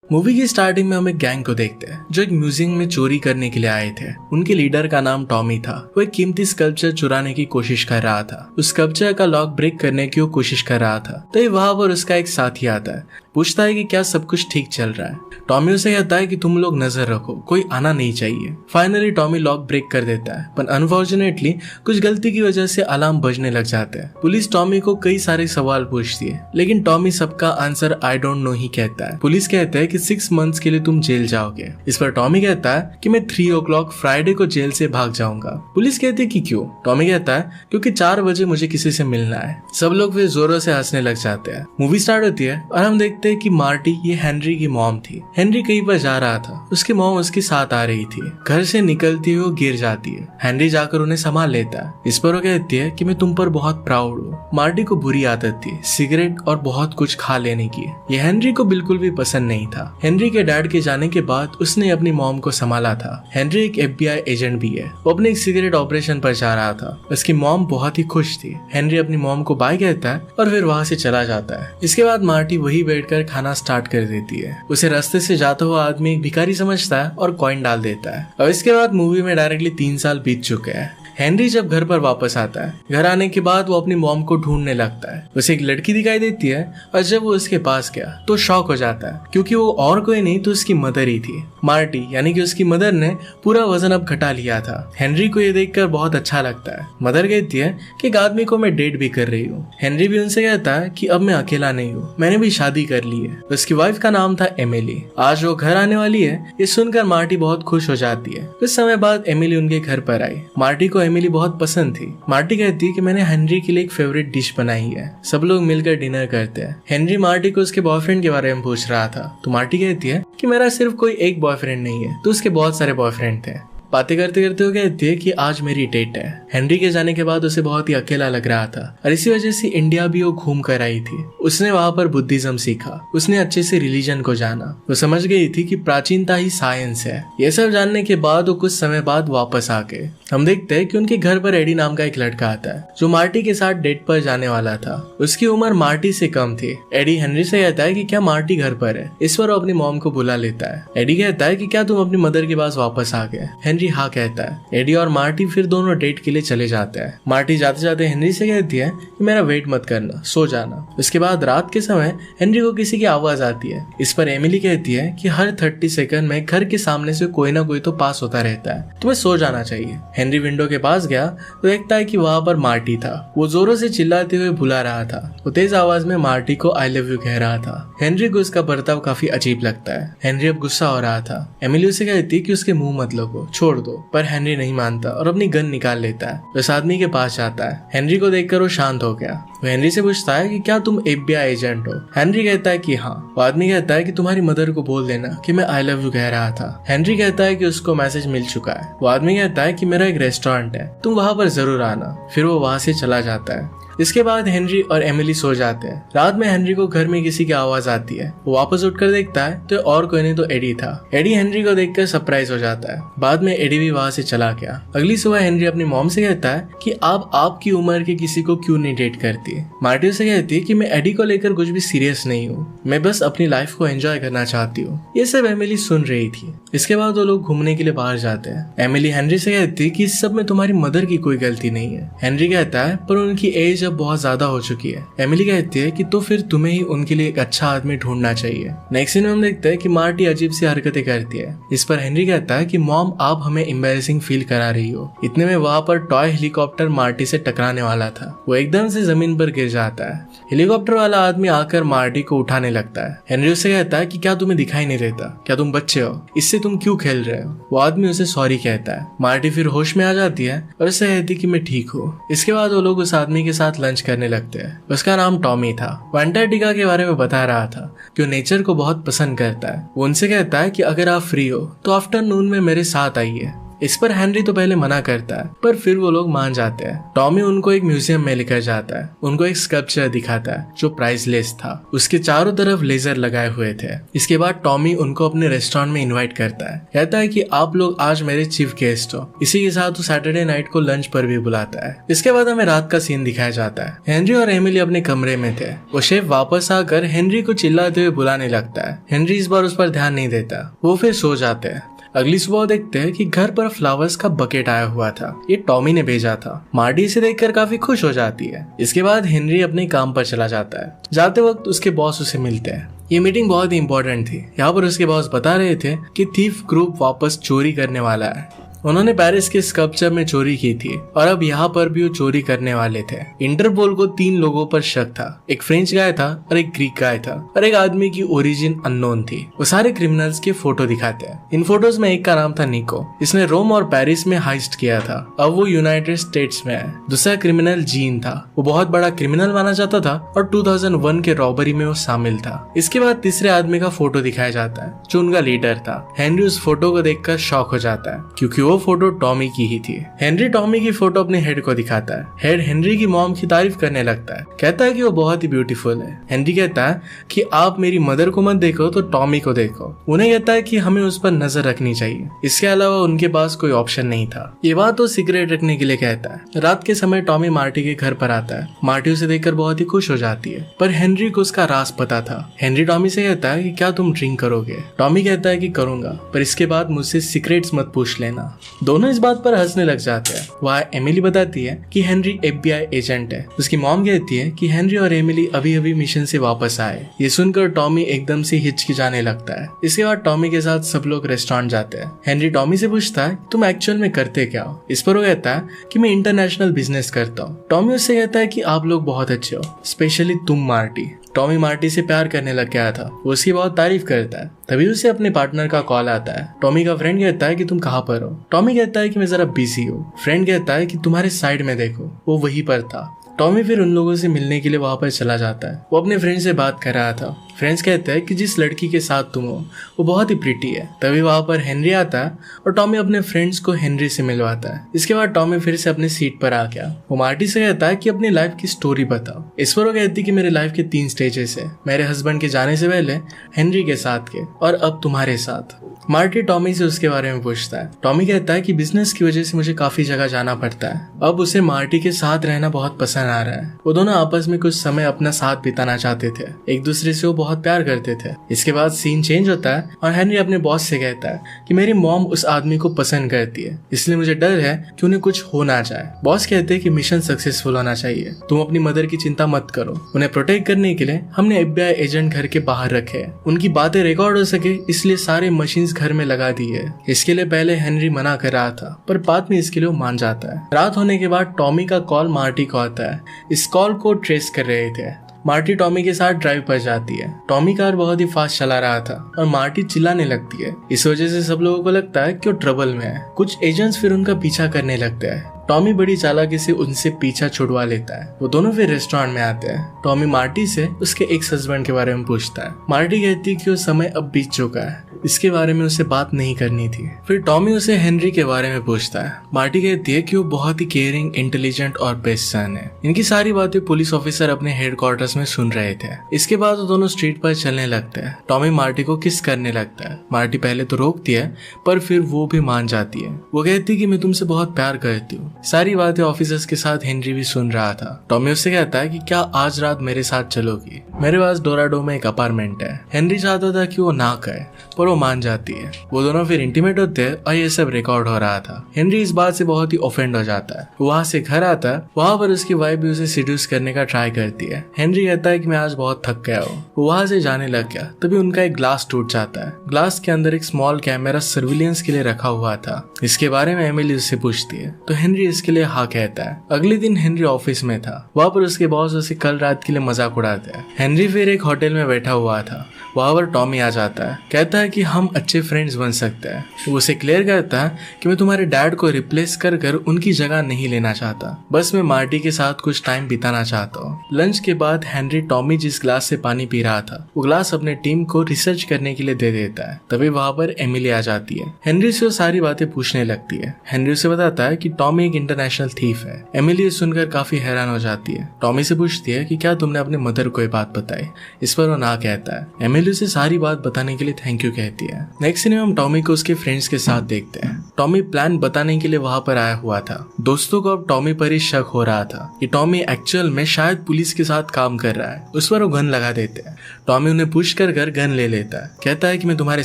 Movie की starting में हम एक गैंग को देखते हैं जो एक म्यूजियम में चोरी करने के लिए आए थे। उनके लीडर का नाम टॉमी था। वो एक कीमती स्कल्पचर चुराने की कोशिश कर रहा था। उस स्कल्पचर का लॉक ब्रेक करने की वो कोशिश कर रहा था। तो वहां पर उसका एक साथी आता है, पूछता है कि क्या सब कुछ ठीक चल रहा है। टॉमी उसे कहता है कि तुम लोग नजर रखो, कोई आना नहीं चाहिए। फाइनली टॉमी लॉक ब्रेक कर देता है, पर अनफॉर्चुनेटली कुछ गलती की वजह से अलार्म बजने लग जाता है। पुलिस टॉमी को कई सारे सवाल पूछती है, लेकिन टॉमी सबका आंसर आई डोंट नो ही कहता है। पुलिस कहता है कि 6 मंथ्स के लिए तुम जेल जाओगे। इस पर टॉमी कहता है कि मैं 3 o'clock फ्राइडे को जेल से भाग जाऊंगा। पुलिस कहती है कि क्यों? टॉमी कहता है क्योंकि 4 बजे मुझे किसी से मिलना है। सब लोग फिर जोरों से हंसने लग जाते हैं। मूवी स्टार्ट होती है और हम देखते हैं कि मार्टी ये हेनरी की मॉम थी। हेनरी कहीं पर जा रहा था, उसकी मॉम उसके साथ आ रही थी। घर से निकलती हुई वो गिर जाती है। हेनरी जाकर उन्हें संभाल लेता है। इस पर वो कहती है कि मैं तुम पर बहुत प्राउड हूँ। मार्टी को बुरी आदत थी सिगरेट और बहुत कुछ खा लेने की। ये हेनरी को बिल्कुल भी पसंद नहीं था। हेनरी के डैड के जाने के बाद उसने अपनी मॉम को संभाला था। हेनरी एक FBI एजेंट भी है। वो अपने एक सिगरेट ऑपरेशन पर जा रहा था। उसकी मॉम बहुत ही खुश थी। हेनरी अपनी मॉम को बाय कहता है और फिर वहां से चला जाता है। इसके बाद मार्टी वही बैठकर खाना स्टार्ट कर देती है। उसे रास्ते से जाता हुआ आदमी एक भिखारी समझता है और कॉइन डाल देता है। और इसके बाद मूवी में डायरेक्टली 3 साल बीत चुके हैं। हेनरी जब घर पर वापस आता है, घर आने के बाद वो अपनी मॉम को ढूंढने लगता है। उसे एक लड़की दिखाई देती है और जब वो उसके पास गया तो शॉक हो जाता है, क्योंकि वो और कोई नहीं तो उसकी मदर ही थी। मार्टी यानी कि उसकी मदर ने पूरा वजन अब घटा लिया था। हेनरी को ये देखकर बहुत अच्छा लगता है। मदर कहती है कि एक आदमी को मैं डेट भी कर रही हूँ। हेनरी भी उनसे कहता है कि अब मैं अकेला नहीं हूँ, मैंने भी शादी कर ली है। उसकी वाइफ का नाम था एमिली। आज वो घर आने वाली है। ये सुनकर मार्टी बहुत खुश हो जाती है। कुछ समय बाद एमिली उनके घर पर आई। मार्टी को एमिली बहुत पसंद थी। मार्टी कहती है कि मैंने हेनरी के लिए एक फेवरेट डिश बनाई है। सब लोग मिलकर डिनर करते हैं। हेनरी मार्टी को उसके बॉयफ्रेंड के बारे में पूछ रहा था, तो मार्टी कहती है कि मेरा सिर्फ कोई एक बॉयफ्रेंड नहीं है, तो उसके बहुत सारे बॉयफ्रेंड थे। बातें करते करते वो कहती है कि आज मेरी डेट है। हेनरी के जाने के बाद उसे बहुत ही अकेला लग रहा था और इसी वजह से इंडिया भी वो घूम कर आई थी। उसने वहां पर बुद्धिज्म सीखा। उसने अच्छे से रिलीजन को जाना। वो समझ गई थी कि प्राचीनता ही साइंस है। ये सब जानने के बाद वो कुछ समय बाद वापस आ गए। हम देखते हैं कि उनके घर पर एडी नाम का एक लड़का आता है जो मार्टी के साथ डेट पर जाने वाला था। उसकी उम्र मार्टी से कम थी। एडी हेनरी से कहता है कि क्या मार्टी घर पर है। इस पर वो अपनी मॉम को बुला लेता है। एडी कहता है कि क्या तुम अपनी मदर के पास वापस आ गए। हेनरी हाँ कहता है। एडी और मार्टी फिर दोनों डेट के लिए चले जाते हैं। मार्टी जाते जाते हेनरी से कहती है कि मेरा वेट मत करना, सो जाना। उसके बाद रात के समय हेनरी को किसी की आवाज आती है। इस पर एमिली कहती है कि हर 30 सेकंड में घर के सामने से कोई ना कोई तो पास होता रहता है, तुम्हें सो जाना चाहिए। हेनरी विंडो के पास गया तो देखता है कि वहां पर मार्टी था। वो जोरों से चिल्लाते हुए बुला रहा था। वो तेज आवाज में मार्टी को आई लव यू कह रहा था। हेनरी को उसका बर्ताव काफी अजीब लगता है। हेनरी अब गुस्सा हो रहा था। एमिली उसे कहती कि उसके मुंह मत लगो, छोड़ दो, पर हेनरी नहीं मानता और अपनी गन निकाल लेता है। उस आदमी के पास जाता है। हेनरी को देखकर वो शांत हो गया। वो हेनरी से पूछता है कि क्या तुम FBI एजेंट हो। हेनरी कहता है कि हाँ। वो आदमी कहता है कि तुम्हारी मदर को बोल देना कि मैं आई लव यू कह रहा था। हेनरी कहता है कि उसको मैसेज मिल चुका है। वो आदमी कहता है कि मेरा एक रेस्टोरेंट है, तुम वहां पर जरूर आना। फिर वो वहां से चला जाता है। इसके बाद हेनरी और एमिली सो जाते हैं। रात में हेनरी को घर में किसी की आवाज आती है। वो वापस उठकर देखता है तो और कोई नहीं तो एडी था। एडी हेनरी को देखकर सरप्राइज हो जाता है। बाद में एडी भी वहां से चला गया। अगली सुबह हेनरी अपनी मॉम से कहता है कि आप आपकी उम्र के किसी को क्यों नहीं डेट करती। मार्टी से कहती है कि मैं एडी को लेकर कुछ भी सीरियस नहीं हूँ, मैं बस अपनी लाइफ को एंजॉय करना चाहती हूँ। ये सब एमिली सुन रही थी। इसके बाद वो लोग घूमने के लिए बाहर जाते हैं। एमिली हेनरी से कहती है कि इस सब में तुम्हारी मदर की कोई गलती नहीं है। हेनरी कहता है पर उनकी एज अब बहुत ज्यादा हो चुकी है। एमिली कहती है कि तो फिर तुम्हें ही उनके लिए एक अच्छा आदमी ढूंढना चाहिए। नेक्स्ट सीन में हम देखते हैं कि मार्टी अजीब सी हरकतें करती है। इस पर हेनरी कहता है कि मॉम आप हमें एम्बैरेसिंग फील करा रही हो। इतने में वहां पर टॉय हेलीकॉप्टर मार्टी से टकराने वाला था। वो एकदम से जमीन पर गिर जाता है। हेलीकॉप्टर वाला आदमी आकर मार्टी को उठाने लगता है। हेनरी उससे कहता है कि क्या तुम्हें दिखाई नहीं देता, क्या तुम बच्चे हो, इससे तुम क्यों खेल रहे हो। वो आदमी उसे सॉरी कहता है। मार्टी फिर होश में आ जाती है और उससे कहती कि मैं ठीक हूँ। इसके बाद वो लोग उस आदमी के साथ लंच करने लगते हैं। उसका नाम टॉमी था। वो अंटार्कटिका के बारे में बता रहा था कि वो नेचर को बहुत पसंद करता है। वो उनसे कहता है कि अगर आप फ्री हो तो आफ्टरनून में मेरे साथ आइए। इस पर हेनरी तो पहले मना करता है, पर फिर वो लोग मान जाते हैं। टॉमी उनको एक म्यूजियम में लेकर जाता है, उनको एक स्कल्पचर दिखाता है जो प्राइसलेस था। उसके चारों तरफ लेजर लगाए हुए थे। इसके बाद टॉमी उनको अपने रेस्टोरेंट में इन्वाइट करता है, कहता है कि आप लोग आज मेरे चीफ गेस्ट हो। इसी के साथ वो सैटरडे नाइट को लंच पर भी बुलाता है। इसके बाद हमें रात का सीन दिखाया जाता है। हेनरी और एमिली अपने कमरे में थे। वो शेफ वापस आकर हेनरी को चिल्लाते हुए बुलाने लगता है। हेनरी इस बार उस पर ध्यान नहीं देता, वो फिर सो जाते हैं। अगली सुबह देखते हैं कि घर पर फ्लावर्स का बकेट आया हुआ था। ये टॉमी ने भेजा था। मार्टी इसे देखकर काफी खुश हो जाती है। इसके बाद हेनरी अपने काम पर चला जाता है। जाते वक्त उसके बॉस उसे मिलते हैं। ये मीटिंग बहुत ही इंपॉर्टेंट थी। यहाँ पर उसके बॉस बता रहे थे कि थीफ ग्रुप वापस चोरी करने वाला है। उन्होंने पेरिस के स्कल्पचर में चोरी की थी और अब यहाँ पर भी वो चोरी करने वाले थे। इंटरपोल को 3 लोगों पर शक था। एक फ्रेंच गाय था और एक ग्रीक गाय था और एक आदमी की ओरिजिन अननोन थी। वो सारे क्रिमिनल्स के फोटो दिखाते हैं। इन फोटोज में एक का नाम था निको। इसने रोम और पेरिस में हाइस्ट किया था। अब वो यूनाइटेड स्टेट्स में है। दूसरा क्रिमिनल जीन था। वो बहुत बड़ा क्रिमिनल माना जाता था और 2001 के रॉबरी में वो शामिल था। इसके बाद तीसरे आदमी का फोटो दिखाया जाता है जो उनका लीडर था। हेनरी उस फोटो को देखकर शॉक हो जाता है क्योंकि वो फोटो टॉमी की ही थी। हेनरी टॉमी की फोटो अपने हेड को दिखाता है। हेड हेनरी की मॉम की तारीफ करने लगता है, कहता है कि वो बहुत ही ब्यूटीफुल है। हेनरी कहता है कि आप मेरी मदर को मत देखो तो टॉमी को देखो। उन्हें कहता है कि हमें उस पर नजर रखनी चाहिए। इसके अलावा उनके पास कोई ऑप्शन नहीं था। ये बात वो सिगरेट रखने के लिए कहता है। रात के समय टॉमी मार्टी के घर पर आता है। मार्टी उसे देखकर बहुत ही खुश हो जाती है, पर हेनरी को उसका राज पता था। हेनरी टॉमी से कहता है कि क्या तुम ड्रिंक करोगे? टॉमी कहता है कि करूंगा, पर इसके बाद मुझसे सीक्रेट्स मत पूछ लेना। दोनों इस बात पर हंसने लग जाते हैं। वहाँ एमिली बताती है कि हेनरी FBI एजेंट है। उसकी मॉम कहती है कि हेनरी और एमिली अभी अभी मिशन से वापस आए। ये सुनकर टॉमी एकदम से हिचकिचाने लगता है। इसके बाद टॉमी के साथ सब लोग रेस्टोरेंट जाते हैं। हेनरी टॉमी से पूछता है तुम एक्चुअल में करते क्या हो? इस पर वो कहता है कि मैं इंटरनेशनल बिजनेस करता हूँ। टॉमी उससे कहता है कि आप लोग बहुत अच्छे हो, स्पेशली तुम मार्टी। टॉमी मार्टी से प्यार करने लग गया था। वो उसकी बहुत तारीफ करता है। तभी उसे अपने पार्टनर का कॉल आता है। टॉमी का फ्रेंड कहता है कि तुम कहाँ पर हो? टॉमी कहता है कि मैं जरा बिजी हूँ। फ्रेंड कहता है कि तुम्हारे साइड में देखो, वो वहीं पर था। टॉमी फिर उन लोगों से मिलने के लिए वहां पर चला जाता है। वो अपने फ्रेंड से बात कर रहा था। फ्रेंड्स कहते हैं कि जिस लड़की के साथ तुम हो वो बहुत ही प्रिटी है। तभी वहां पर हेनरी आता है और टॉमी अपने फ्रेंड्स को हेनरी से मिलवाता है। इसके बाद टॉमी फिर से अपने सीट पर आ गया। वो मार्टी से कहता है कि अपनी लाइफ की स्टोरी बताओ। इस पर वो कहती कि मेरे लाइफ के 3 स्टेजेस है। मेरे हस्बैंड के जाने से पहले, हेनरी के साथ के, और अब तुम्हारे साथ। मार्टी टॉमी से उसके बारे में पूछता है। टॉमी कहता है कि बिजनेस की वजह से मुझे काफी जगह जाना पड़ता है। अब उसे मार्टी के साथ रहना बहुत पसंद आ रहा है। वो दोनों आपस में कुछ समय अपना साथ बिताना चाहते थे। एक दूसरे से वो बहुत प्यार करते थे। इसके बाद सीन चेंज होता है और हेनरी अपने बॉस से कहता है कि मेरी मॉम उस आदमी को पसंद करती है, इसलिए मुझे डर है कि उन्हें कुछ हो ना जाए। बॉस कहते हैं कि मिशन सक्सेसफुल होना चाहिए, तुम अपनी मदर की चिंता मत करो। उन्हें प्रोटेक्ट करने के लिए हमने FBI एजेंट घर के बाहर रखे हैं। उनकी बातें रिकॉर्ड हो सके इसलिए सारे मशीन्स घर में लगा दी है। इसके लिए पहले हेनरी मना कर रहा था, पर बाद में इसके लिए मान जाता है। रात होने के बाद टॉमी का कॉल मार्टी को आता है। इस कॉल को ट्रेस कर रहे थे। मार्टी टॉमी के साथ ड्राइव पर जाती है। टॉमी कार बहुत ही फास्ट चला रहा था और मार्टी चिल्लाने लगती है। इस वजह से सब लोगों को लगता है कि वो ट्रबल में है। कुछ एजेंट्स फिर उनका पीछा करने लगते हैं। टॉमी बड़ी चालाकी से उनसे पीछा छुड़वा लेता है। वो दोनों फिर रेस्टोरेंट में आते हैं। टॉमी मार्टी से उसके एक्स हस्बैंड के बारे में पूछता है। मार्टी कहती है कि वो समय अब बीत चुका है, इसके बारे में उसे बात नहीं करनी थी। फिर टॉमी उसे हेनरी के बारे में पूछता है। मार्टी कहती है कि वो बहुत ही केयरिंग, इंटेलिजेंट और बेस्ट सन है। इनकी सारी बातें पुलिस ऑफिसर अपने हेडक्वार्टर्स में सुन रहे थे। इसके बाद वो दोनों स्ट्रीट पर चलने लगते हैं। टॉमी मार्टी को किस करने लगता है। मार्टी पहले तो रोकती है, पर फिर वो भी मान जाती है। वो कहती है कि मैं तुमसे बहुत प्यार करती हूँ। सारी बातें ऑफिसर्स के साथ हेनरी भी सुन रहा था। टॉमी उससे कहता है कि क्या आज रात मेरे साथ चलोगी? मेरे पास डोराडो में एक अपार्टमेंट है। हेनरी चाहता था कि वो ना कहे, पर वो मान जाती है। वो दोनों फिर इंटीमेट होते हैं और ये सब रिकॉर्ड हो रहा था। हेनरी इस बात से बहुत ही ऑफेंड हो जाता है। वहां से घर आता है। वहां पर उसकी वाइफ भी उसे सीड्यूस करने का ट्राई करती है। हेनरी कहता है कि मैं आज बहुत थक गया हूँ। वो वहां से जाने लग गया। तभी उनका एक ग्लास टूट जाता है। ग्लास के अंदर एक स्मॉल कैमरा सर्विलियंस के लिए रखा हुआ था। इसके बारे में एमिली उससे पूछती है तो हेनरी इसके लिए हाँ कहता है। अगले दिन हेनरी ऑफिस में था। वहां पर उसके बॉस उसे कल रात के लिए मजाक उड़ाते हैं। हेनरी फिर एक होटल में बैठा हुआ था। वहां पर टॉमी आ जाता है। कहता है कि हम अच्छे फ्रेंड्स बन सकते हैं। वो उसे क्लियर करता है कि मैं तुम्हारे डैड को रिप्लेस कर कर उनकी जगह नहीं लेना चाहता, बस मैं मार्टी के साथ कुछ टाइम बिताना चाहता हूँ। लंच के बाद हेनरी टॉमी जिस ग्लास से पानी पी रहा था वो ग्लास अपने टीम को रिसर्च करने के लिए दे देता है। तभी वहाँ पर एमिली आ जाती है। हेनरी से वो सारी बातें पूछने लगती है। हेनरी उसे बताता है कि टॉमी एक इंटरनेशनल थीफ है। एमिली सुनकर काफी हैरान हो जाती है। टॉमी से पूछती है कि क्या तुमने अपने मदर को ये बात बताई। इस पर वो ना कहता है। एमिली उसे सारी बात बताने के लिए थैंक यू कहती है। नेक्स्ट सीन में हम टॉमी को उसके फ्रेंड्स के साथ देखते हैं। टॉमी प्लान बताने के लिए वहां पर आया हुआ था। दोस्तों को अब टॉमी पर ही शक हो रहा था कि टॉमी एक्चुअल में शायद पुलिस के साथ काम कर रहा है। उस पर वो गन लगा देते हैं। टॉमी उन्हें पुश कर गन ले लेता है। कहता है कि मैं तुम्हारे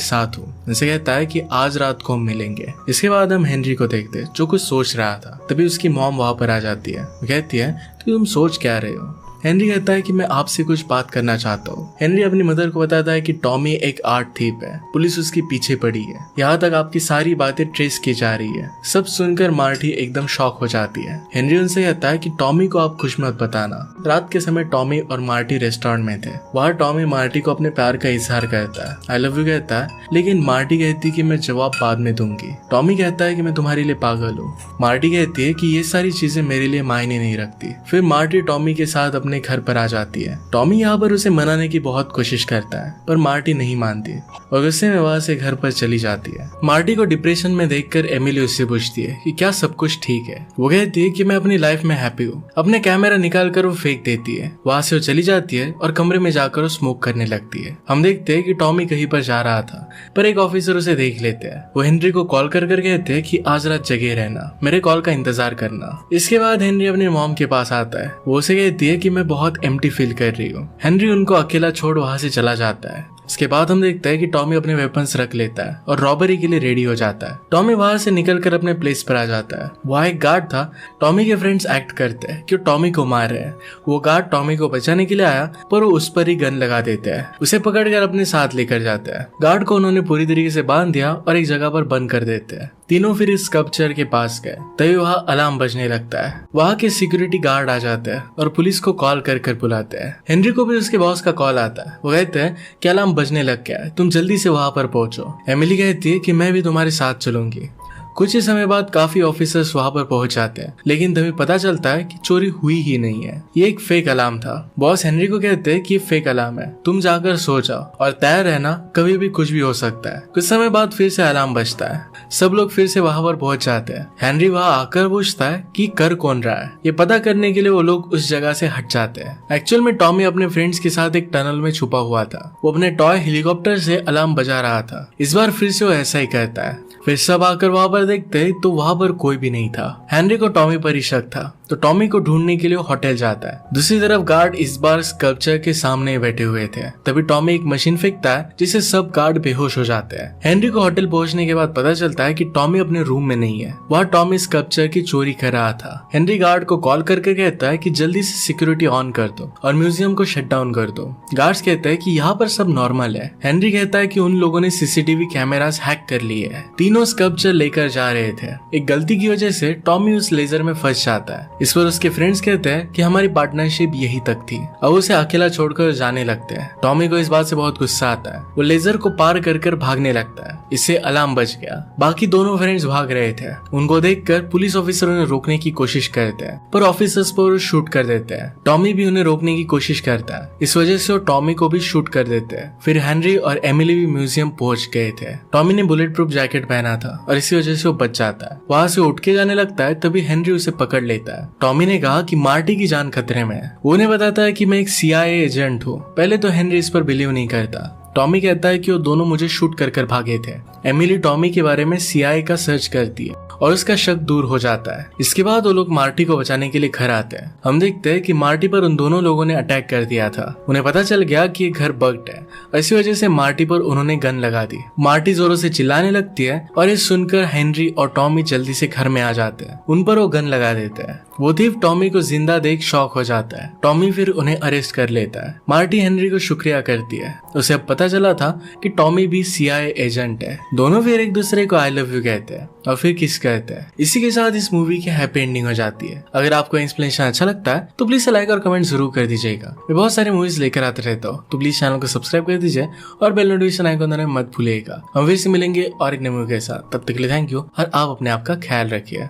साथ हूँ। उनसे कहता है कि आज रात को हम मिलेंगे। इसके बाद हम हेनरी को देखते हैं जो कुछ सोच रहा था। तभी उसकी मॉम वहां पर आ जाती है। वो कहती है कि तुम सोच क्या रहे हो। हेनरी कहता है कि मैं आपसे कुछ बात करना चाहता हूँ। हेनरी अपनी मदर को बताता है कि टॉमी एक आर्ट थीप है, पुलिस उसके पीछे पड़ी है, यहाँ तक आपकी सारी बातें ट्रेस की जा रही है। सब सुनकर मार्टी एकदम शॉक हो जाती है। हेनरी उनसे कहता है कि टॉमी को आप कुछ मत बताना। रात के समय टॉमी और मार्टी रेस्टोरेंट में थे। वहाँ टॉमी मार्टी को अपने प्यार का इजहार करता है, आई लव यू कहता है, लेकिन मार्टी कहती है कि मैं जवाब बाद में दूंगी। टॉमी कहता है कि मैं तुम्हारे लिए पागल हूँ। मार्टी कहती है कि ये सारी चीजें मेरे लिए मायने नहीं रखती। फिर मार्टी टॉमी के साथ अपने घर पर आ जाती है। टॉमी यहाँ पर उसे मनाने की बहुत कोशिश करता है पर मार्टी नहीं मानती और गुस्से में वहां से घर पर चली जाती है। मार्टी को डिप्रेशन में देखकर एमिली उससे पूछती है कि क्या सब कुछ ठीक है। वो कहती है कि मैं अपनी लाइफ में हैप्पी हूँ। अपने कैमरा निकाल कर वो फेंक देती है। वहां से वो चली जाती है और कमरे में जाकर वो स्मोक करने लगती है। हम देखते हैं कि टॉमी कहीं पर जा रहा था पर एक ऑफिसर उसे देख लेते हैं। वो हेनरी को कॉल कर कहते हैं कि आज रात जगे रहना, मेरे कॉल का इंतजार करना। इसके बाद हेनरी अपनी मॉम के पास आता है। वो उसे कहती है कि मैं बहुत एम्प्टी फील कर रही हूँ। हेनरी उनको अकेला छोड़ वहां से चला जाता है। इसके बाद हम देखते हैं कि टॉमी अपने वेपन्स रख लेता है और रॉबरी के लिए रेडी हो जाता है। टॉमी वहां से निकलकर अपने प्लेस पर आ जाता है। वहाँ एक गार्ड था। टॉमी के फ्रेंड्स एक्ट करते हैं कि टॉमी को मार रहे हैं। वो गार्ड टॉमी को बचाने के लिए आया पर वो उस पर ही गन लगा देते हैं। उसे पकड़कर अपने साथ लेकर जाते हैं। गार्ड को उन्होंने पूरी तरीके से बांध दिया और एक जगह पर बंद कर देते हैं। तीनों फिर इस स्कल्पचर के पास गए। तभी वहाँ अलार्म बजने लगता है। वहाँ के सिक्योरिटी गार्ड आ जाते हैं और पुलिस को कॉल कर बुलाते हैं। हेनरी को भी उसके बॉस का कॉल आता है। वो कहते हैं कि अलार्म बजने लग गया है, तुम जल्दी से वहां पर पहुंचो। एमिली कहती है कि मैं भी तुम्हारे साथ चलूंगी। कुछ ही समय बाद काफी ऑफिसर्स वहां पर पहुंच जाते हैं, लेकिन तभी पता चलता है कि चोरी हुई ही नहीं है, ये एक फेक अलार्म था। बॉस हेनरी को कहते हैं कि ये फेक अलार्म है, तुम जाकर सो जाओ और तैयार रहना, कभी भी कुछ भी हो सकता है। कुछ समय बाद फिर से अलार्म बजता है। सब लोग फिर से वहां पर पहुंच जाते हैं। हेनरी वहां आकर पूछता है कि कर कौन रहा है। ये पता करने के लिए वो लोग उस जगह से हट जाते हैं। एक्चुअल में टॉमी अपने फ्रेंड्स के साथ एक टनल में छुपा हुआ था। वो अपने टॉय हेलीकॉप्टर से अलार्म बजा रहा था। इस बार फिर से वो ऐसा ही कहता है। फिर सब आकर वहां पर देखते तो वहां पर कोई भी नहीं था। हेनरी को टॉमी पर ही शक था तो टॉमी को ढूंढने के लिए वो होटल जाता है। दूसरी तरफ गार्ड इस बार स्कल्पचर के सामने बैठे हुए थे। तभी टॉमी एक मशीन फेंकता है जिससे सब गार्ड बेहोश हो जाते हैं। हेनरी को होटल पहुंचने के बाद पता चलता है कि टॉमी अपने रूम में नहीं है। वहाँ टॉमी स्कल्पचर की चोरी कर रहा था। हेनरी गार्ड को कॉल करके कहता है कि जल्दी से सिक्योरिटी ऑन कर दो और म्यूजियम को शट डाउन कर दो। गार्ड्स कहते हैं कि यहाँ पर सब नॉर्मल है। हेनरी कहता है कि उन लोगों ने सीसीटीवी कैमरास हैक कर लिए है। तीनों स्कल्पचर लेकर जा रहे थे। एक गलती की वजह से टॉमी उस लेजर में फंस जाता है। इस पर उसके फ्रेंड्स कहते हैं कि हमारी पार्टनरशिप यही तक थी। अब उसे अकेला छोड़कर जाने लगते हैं। टॉमी को इस बात से बहुत गुस्सा आता है। वो लेजर को पार कर भागने लगता है। इससे अलार्म बज गया। बाकी दोनों फ्रेंड्स भाग रहे थे। उनको देखकर पुलिस ऑफिसर उन्हें रोकने की कोशिश करते हैं पर ऑफिसर्स पर शूट कर देते हैं। टॉमी भी उन्हें रोकने की कोशिश करता है। इस वजह से वो टॉमी को भी शूट कर देते हैं। फिर हेनरी और एमिली भी म्यूजियम पहुंच गए थे। टॉमी ने बुलेट प्रूफ जैकेट पहना था और इसी वजह से वो बच जाता है। वहां से उठ के जाने लगता है तभी हेनरी उसे पकड़ लेता है। टॉमी ने कहा कि मार्टी की जान खतरे में है। वो उन्हें बताता है कि मैं एक CIA एजेंट हूँ। पहले तो हेनरी इस पर बिलीव नहीं करता। टॉमी कहता है कि वो दोनों मुझे शूट कर भागे थे। एमिली टॉमी के बारे में CIA का सर्च करती है और उसका शक दूर हो जाता है। इसके बाद वो लोग मार्टी को बचाने के लिए घर आते हैं। हम देखते हैं कि मार्टी पर उन दोनों लोगों ने अटैक कर दिया था। उन्हें पता चल गया कि ये घर बग्ड है। इसी वजह से मार्टी पर उन्होंने गन लगा दी। मार्टी जोरों से चिल्लाने लगती है और ये सुनकर हेनरी और टॉमी जल्दी से घर में आ जाते हैं। उन पर वो गन लगा देते हैं। वो थीव टॉमी को जिंदा देख शॉक हो जाता है। टॉमी फिर उन्हें अरेस्ट कर लेता है। मार्टी हेनरी को शुक्रिया करती है। उसे अब पता चला था कि टॉमी भी CIA एजेंट है। दोनों फिर एक दूसरे को आई लव यू कहते हैं और फिर किस कहते हैं। इसी के साथ इस मूवी की हैप्पी एंडिंग हो जाती है। अगर आपको एक्सप्लेनेशन अच्छा लगता है तो प्लीज लाइक और कमेंट जरूर कर दीजिएगा। मैं बहुत सारे मूवीज लेकर आते रहता हूँ, तो प्लीज चैनल को सब्सक्राइब कर दीजिए और बेल नोटिफिकेशन आइकन दबाना मत भूलिएगा। हम फिर से मिलेंगे और एक नए मूवी के साथ। तब तक के लिए थैंक यू और आप अपने आप का ख्याल रखिए।